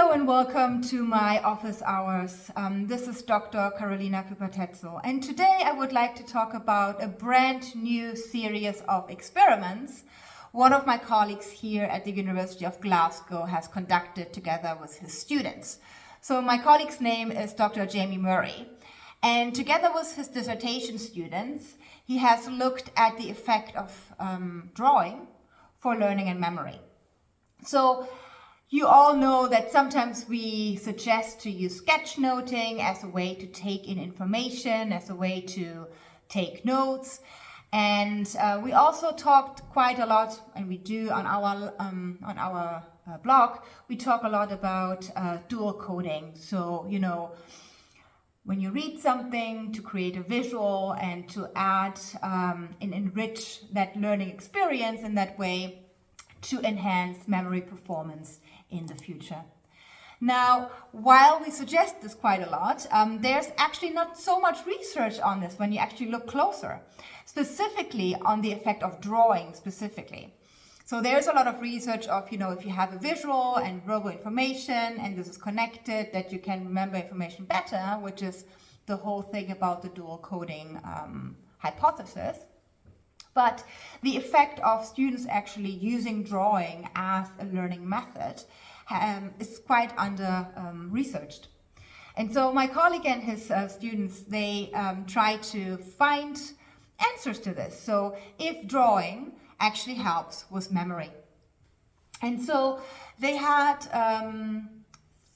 Hello and welcome to my office hours. This is Dr. Carolina Kuepper-Tetzel, and today I would like to talk about a brand new series of experiments one of my colleagues here at the University of Glasgow has conducted together with his students. So my colleague's name is Dr. Jamie Murray, and together with his dissertation students, he has looked at the effect of drawing for learning and memory. So you all know that sometimes we suggest to use sketchnoting as a way to take in information, as a way to take notes. And we also talked quite a lot, and we do on our blog, we talk a lot about dual coding. So, you know, when you read something, to create a visual and to add and enrich that learning experience in that way to enhance memory performance in the future. Now, while we suggest this quite a lot, there's actually not so much research on this when you actually look closer, specifically on the effect of drawing specifically. So there's a lot of research of, you know, if you have a visual and verbal information and this is connected, that you can remember information better, which is the whole thing about the dual coding hypothesis. But the effect of students actually using drawing as a learning method is quite under-researched. And so my colleague and his students, they try to find answers to this. So if drawing actually helps with memory. And so they had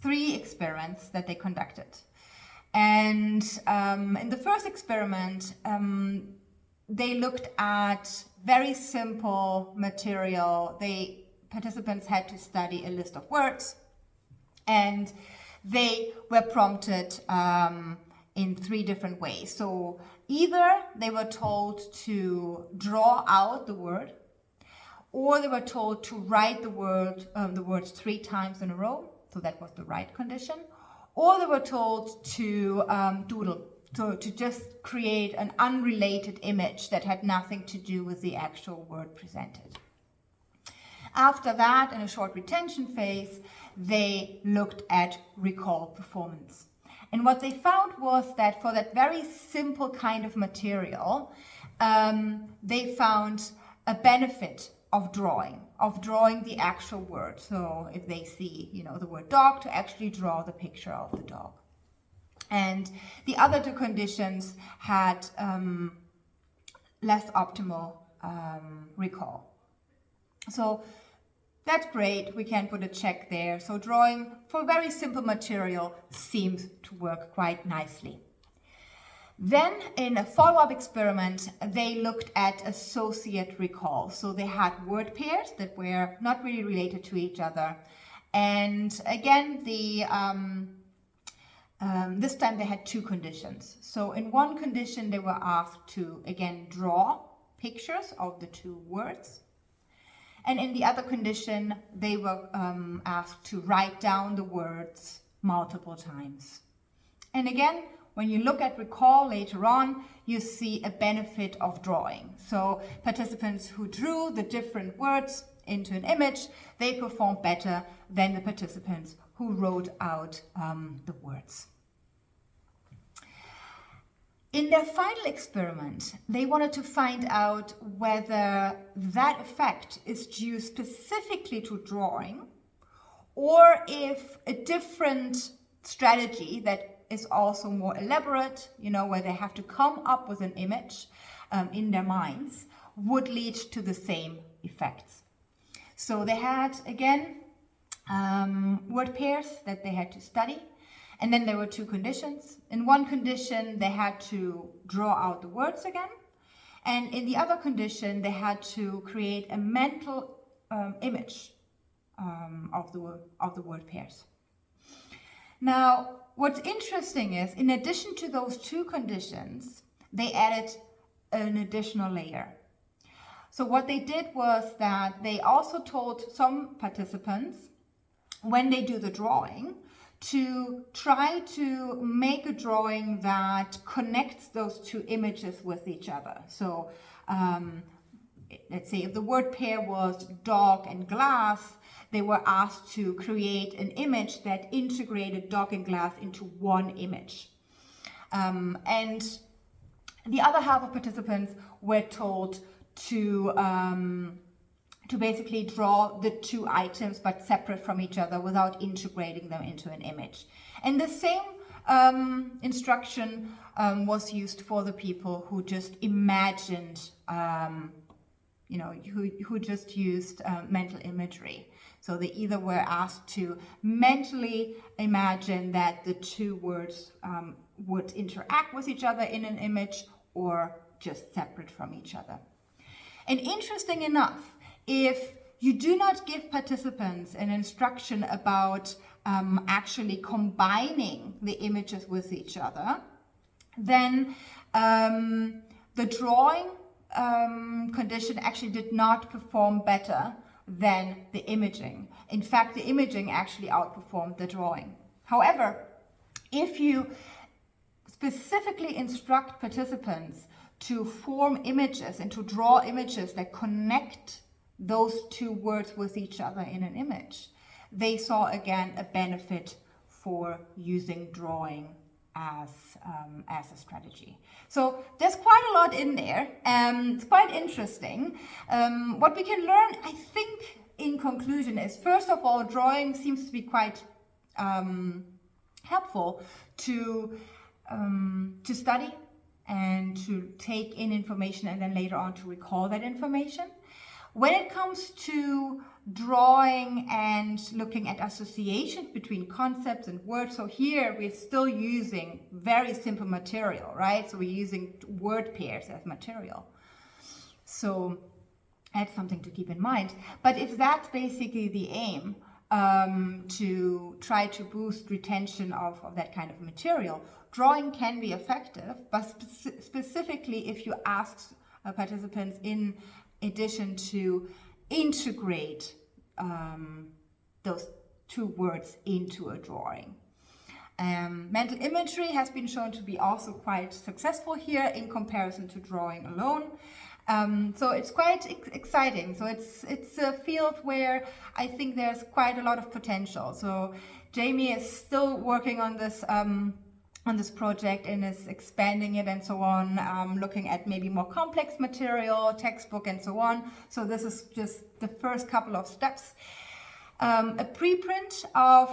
3 experiments that they conducted. And in the first experiment, they looked at very simple material. Participants had to study a list of words, and they were prompted in 3 different ways. So either they were told to draw out the word, or they were told to write the words 3 times in a row. So that was the right condition. Or they were told to doodle. So to just create an unrelated image that had nothing to do with the actual word presented. After that, in a short retention phase, they looked at recall performance. And what they found was that for that very simple kind of material, they found a benefit of drawing the actual word. So if they see, you know, the word dog, to actually draw the picture of the dog. And the other 2 conditions had less optimal recall. So that's great, we can put a check there. So drawing for very simple material seems to work quite nicely. Then in a follow-up experiment, they looked at associate recall. So they had word pairs that were not really related to each other. And again, this time they had 2 conditions. So in one condition, they were asked to, again, draw pictures of the 2 words. And in the other condition, they were asked to write down the words multiple times. And again, when you look at recall later on, you see a benefit of drawing. So participants who drew the different words into an image, they performed better than the participants who wrote out the words. In their final experiment, they wanted to find out whether that effect is due specifically to drawing, or if a different strategy that is also more elaborate, you know, where they have to come up with an image in their minds, would lead to the same effects. So they had, again, word pairs that they had to study. And then there were 2 conditions. In one condition, they had to draw out the words again. And in the other condition, they had to create a mental image of the word pairs. Now, what's interesting is, in addition to those 2 conditions, they added an additional layer. So what they did was that they also told some participants, when they do the drawing, to try to make a drawing that connects those 2 images with each other. So let's say if the word pair was dog and glass, they were asked to create an image that integrated dog and glass into one image. And the other half of participants were told to basically draw the two items but separate from each other without integrating them into an image. And the same instruction was used for the people who just imagined, who just used mental imagery. So they either were asked to mentally imagine that the two words would interact with each other in an image or just separate from each other. And interesting enough, if you do not give participants an instruction about actually combining the images with each other, then the drawing condition actually did not perform better than the imaging. In fact, the imaging actually outperformed the drawing. However, if you specifically instruct participants to form images and to draw images that connect those two words with each other in an image, they saw again a benefit for using drawing as a strategy. So there's quite a lot in there. It's quite interesting. What we can learn, I think, in conclusion is, first of all, drawing seems to be quite helpful to study and to take in information and then later on to recall that information. When it comes to drawing and looking at associations between concepts and words, so here we're still using very simple material, right? So we're using word pairs as material. So that's something to keep in mind. But if that's basically the aim, to try to boost retention of that kind of material, drawing can be effective, but specifically if you ask participants in addition to integrate those two words into a drawing. Mental imagery has been shown to be also quite successful here in comparison to drawing alone. So it's quite exciting. So it's a field where I think there's quite a lot of potential. So Jamie is still working on this project and is expanding it and so on, looking at maybe more complex material, textbook and so on. So this is just the first couple of steps. A preprint of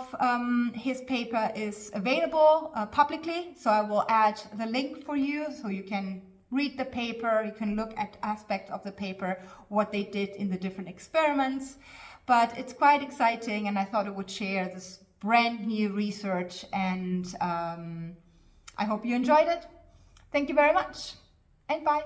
his paper is available publicly, so I will add the link for you so you can read the paper, you can look at aspects of the paper, what they did in the different experiments. But it's quite exciting and I thought I would share this brand new research, and I hope you enjoyed it. Thank you very much and bye.